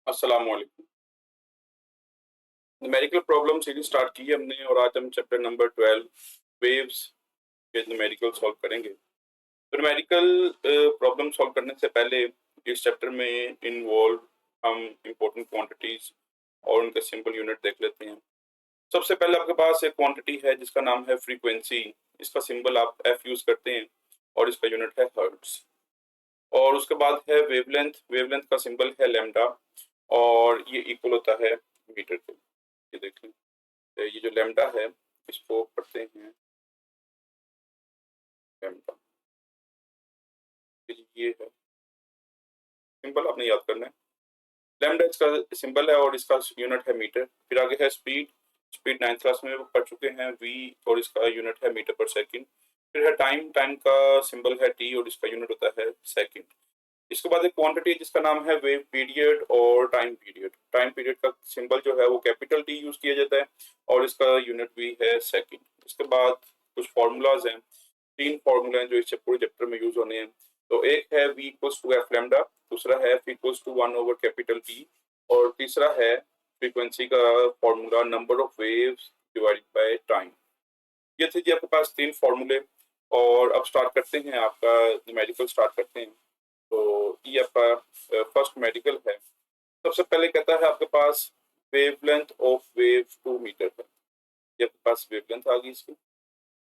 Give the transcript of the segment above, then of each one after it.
अस्सलाम वालेकुम। Numerical problem series start की है हमने और आज हम चैप्टर नंबर 12 वेव्स के न्यूमेरिकल सॉल्व करेंगे। तो न्यूमेरिकल प्रॉब्लम सॉल्व करने से पहले इस चैप्टर में इन्वॉल्व हम इंपॉर्टेंट क्वांटिटीज और उनके सिंपल यूनिट देख लेते हैं। सबसे पहले आपके पास एक क्वांटिटी है जिसका नाम है फ्रीक्वेंसी। इसका सिंबल आप एफ यूज करते हैं और इसका यूनिट है हर्ट्ज। और उसके बाद है वेवलेंथ। वेवलेंथ का सिंबल है लैम्डा और ये इक्वल होता है मीटर के। ये देख लें, तो ये जो लैम्डा है इसको पढ़ते हैं लैम्डा। ये है सिंबल, आपने याद करना है। लैम्डा इसका सिंबल है और इसका यूनिट है मीटर। फिर आगे है स्पीड। स्पीड 9th क्लास में पढ़ चुके हैं, वी, और इसका यूनिट है मीटर पर सेकंड। फिर है टाइम। टाइम का सिंबल है टी और इसका यूनिट होता है सेकंड। इसके बाद एक क्वांटिटी है जिसका नाम है वेव पीरियड और टाइम पीरियड। टाइम पीरियड का सिंबल जो है वो कैपिटल टी यूज किया जाता है और इसका यूनिट भी है सेकंड। इसके बाद कुछ फार्मूलाज हैं, तीन फार्मूले हैं जो इस पूरे चैप्टर में यूज होने हैं। तो एक है v equals to f lambda, दूसरा है f equals to 1 over capital T और तीसरा है फ्रीक्वेंसी का formula number of waves divided by time. ये थे जी आपके पास तीन फार्मूले। और अब स्टार्ट करते हैं, आपका न्यूमेरिकल स्टार्ट करते हैं। तो ये आपका फर्स्ट मेडिकल है। सबसे पहले कहता है आपके पास वेवलेंथ ऑफ वेव 2 मीटर है। ये आपके पास वेवलेंथ आ गई इसकी।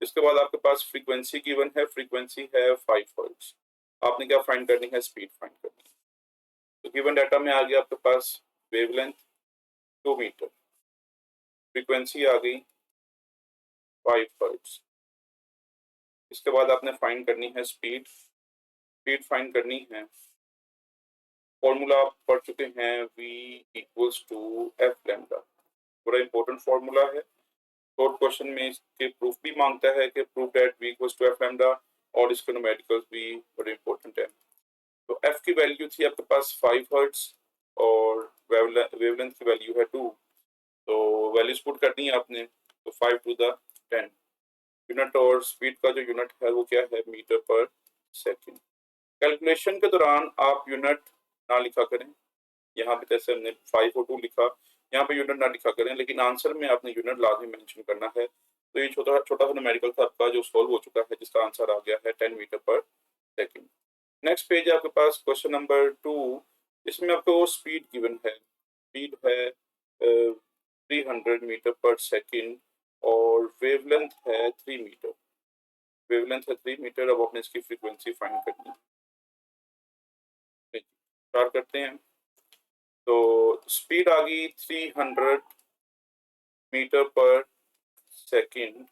इसके बाद आपके पास फ्रीक्वेंसी गिवन है, फ्रीक्वेंसी है 5 हर्ट्ज। आपने क्या फाइंड करनी है, स्पीड फाइंड करनी है। तो गिवन डाटा में आ गया आपके पास वेवलेंथ 2 मीटर, फ्रीक्वेंसी आ गई 5 हर्ट्ज। इसके बाद आपने फाइंड करनी है स्पीड। स्पीड फाइंड करनी है, फॉर्मूला आप पढ़ चुके हैं v equals to f lambda. बड़ा इंपॉर्टेंट फॉर्मूला है। शॉर्ट क्वेश्चन में इसके प्रूफ भी मांगता है कि proof that v equals to f lambda, और इसके न्यूमेरिकल्स भी बड़े इंपॉर्टेंट है। तो f की वैल्यू थी आपके पास 5 हर्ट्ज और वेवलेंथ की वैल्यू है 2। तो वैल्यूज पुट करनी है आपने, तो 5 टू द 10। यूनिट और स्पीड का जो यूनिट है वो क्या है, मीटर पर सेकेंड। कैलकुलेशन के दौरान आप यूनिट ना लिखा करें। यहाँ पे जैसे हमने 5 और 2 लिखा, यहाँ पे यूनिट ना लिखा करें, लेकिन आंसर में आपने यूनिट लाजमी मेंशन करना है। तो ये छोटा छोटा सा न्यूमेरिकल था आपका जो सॉल्व हो चुका है, जिसका आंसर आ गया है 10 मीटर पर सेकेंड। नेक्स्ट पेज है आपके पास क्वेश्चन नंबर 2। इसमें आपको स्पीड गिवन है। स्पीड है 300 मीटर पर सेकेंड और वेवलेंथ है 3 मीटर। वेवलेंथ है 3 मीटर। अब आपने इसकी फ्रीक्वेंसी फाइंड करनी है। स्टार्ट करते हैं। तो स्पीड आ गई 300 मीटर पर सेकेंड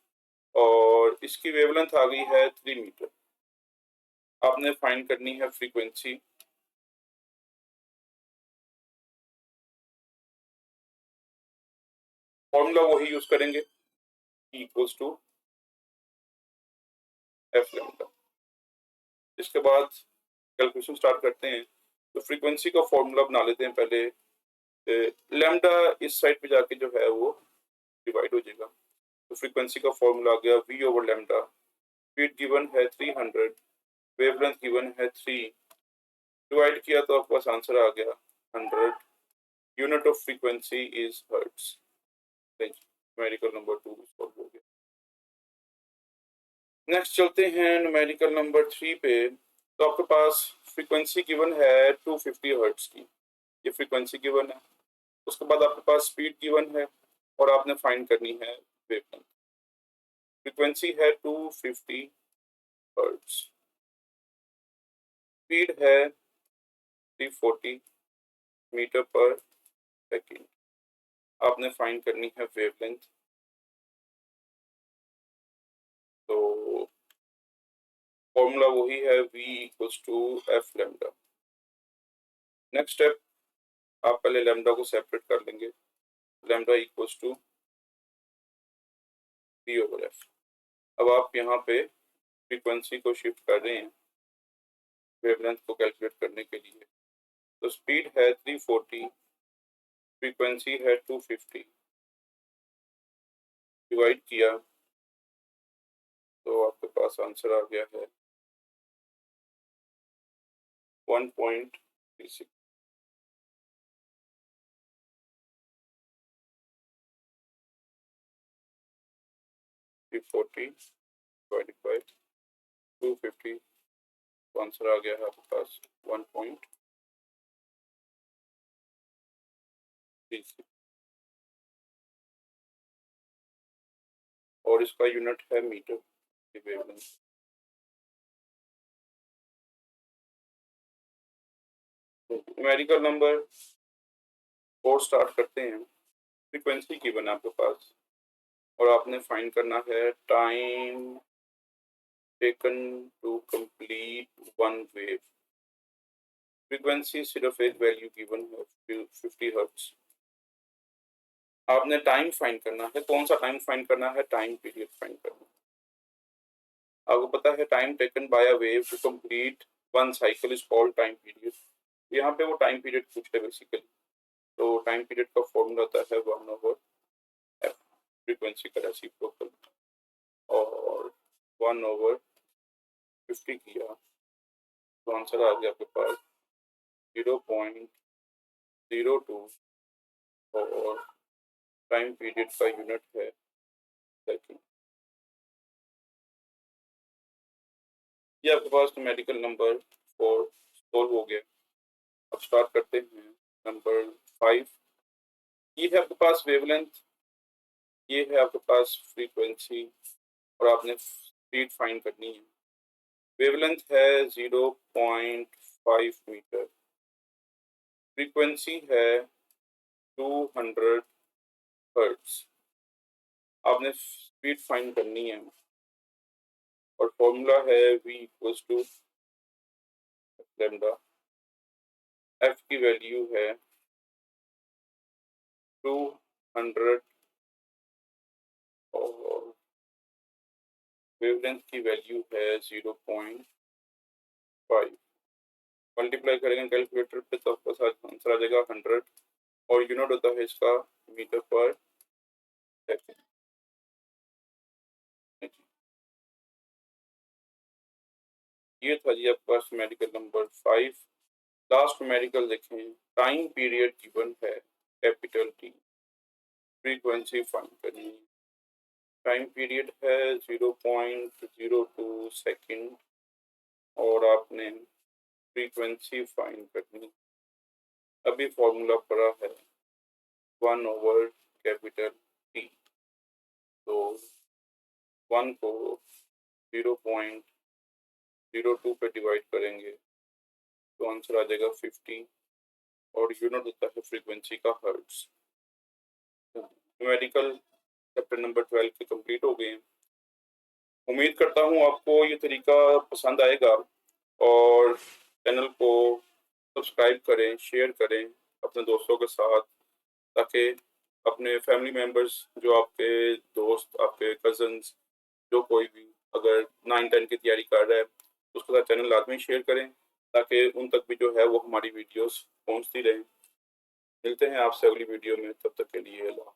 और इसकी वेवलेंथ आ गई है 3 मीटर। आपने फाइंड करनी है फ्रीक्वेंसी। फॉर्मूला वही यूज करेंगे, इक्वल्स टू एफ लैम्डा। इसके बाद कैलकुलेशन स्टार्ट करते हैं। तो फ्रीक्वेंसी का फॉर्मूला बना लेते हैं पहले। लैम्डा इस साइड पे जाके जो है वो डिवाइड हो जाएगा। तो फ्रीक्वेंसी का फॉर्मूला आ गया v over lambda. Speed given है 300, वेवलेंथ गिवन है 3, डिवाइड किया तो आपके पास आंसर आ गया 100। Unit of frequency is hertz. Numerical number 2 solve हो गया। नेक्स्ट चलते हैं न्यूमेरिकल नंबर 3 पे। तो आपके पास फ्रीक्वेंसी गिवन है 250 हर्ट्ज की। ये फ्रीक्वेंसी गिवन है। उसके बाद आपके पास स्पीड गिवन है और आपने फाइंड करनी है वेवलेंथ। फ्रीक्वेंसी है 250 हर्ट्ज, स्पीड है 340 मीटर पर सेकेंड। आपने फाइंड करनी है वेवलेंथ। तो फॉर्मूला वही है v equals to f lambda. Next step, आप पहले लैम्डा को सेपरेट कर लेंगे। Lambda equals to v over f. अब आप यहाँ पे फ्रीक्वेंसी को शिफ्ट कर रहे हैं वेवलेंथ को कैलकुलेट करने के लिए। तो स्पीड है 340, फ्रीक्वेंसी है 250, डिवाइड किया तो आपके पास आंसर आ गया है 1.36। 340 डिवाइडेड बाय 250, तो आंसर आ गया है आपके पास 1.36 और इसका यूनिट है मीटर की वेवलेंथ। न्यूमेरिकल नंबर 4 स्टार्ट करते हैं। फ्रीक्वेंसी की बना आपके पास और आपने फाइंड करना है time taken to complete one wave. Frequency सिर्फ एक वैल्यू गिवन है 50 हर्ट्ज। आपने टाइम फाइंड करना है। कौन सा टाइम फाइंड करना है? टाइम पीरियड फाइंड करना है। आपको पता है time taken by a wave to complete one cycle is called time period. यहाँ पे वो टाइम पीरियड पूछ है बेसिकली। तो टाइम पीरियड का फॉर्मूला होता है 1/f, फ्रीक्वेंसी का रेसिप्रोकल, और 1/50 किया तो आंसर आ गया आपके पास 0.02 और टाइम पीरियड का यूनिट है सेकंड। ये आपके पास न्यूमेरिकल नंबर 4 सोल्व हो गया। अब स्टार्ट करते हैं नंबर 5। ये है आपके पास वेवलेंथ, ये है आपके पास फ्रीक्वेंसी और आपने स्पीड फाइंड करनी है। वेवलेंथ है 0.5 मीटर, फ्रीक्वेंसी है 200 हर्ट्ज, आपने स्पीड फाइंड करनी है और फॉर्मूला है v equals to lambda. f की वैल्यू है 200 और वेवलेंथ की वैल्यू है 0.5। मल्टीप्लाई करेंगे कैलकुलेटर पे तो आपका आंसर आ जाएगा 100 और यूनिट होता है इसका मीटर पर सेकंड। ये था जी आपका न्यूमेरिकल नंबर 5। लास्ट न्यूमेरिकल देखें। टाइम पीरियड गिवन है कैपिटल टी, फ्रीक्वेंसी फाइंड करनी है। टाइम पीरियड है 0.02 सेकंड और आपने फ्रीक्वेंसी फाइंड करनी। अभी फॉर्मूला पड़ा है 1/कैपिटल टी, तो 1 को 0.02 पे डिवाइड करेंगे तो आंसर आ जाएगा 50 और यूनिट होता है फ्रीक्वेंसी का हर्ट्ज। न्यूमेरिकल चैप्टर नंबर 12 के कंप्लीट हो गए हैं। उम्मीद करता हूँ आपको ये तरीका पसंद आएगा और चैनल को सब्सक्राइब करें, शेयर करें अपने दोस्तों के साथ, ताकि अपने फैमिली मेम्बर्स जो आपके दोस्त, आपके कजन्स, जो कोई भी अगर 9-10 की तैयारी कर रहा है उसके साथ चैनल लाजमी शेयर करें ताकि उन तक भी जो है वो हमारी वीडियोस पहुंचती रहें। मिलते हैं आपसे अगली वीडियो में, तब तक के लिए अल्लाह।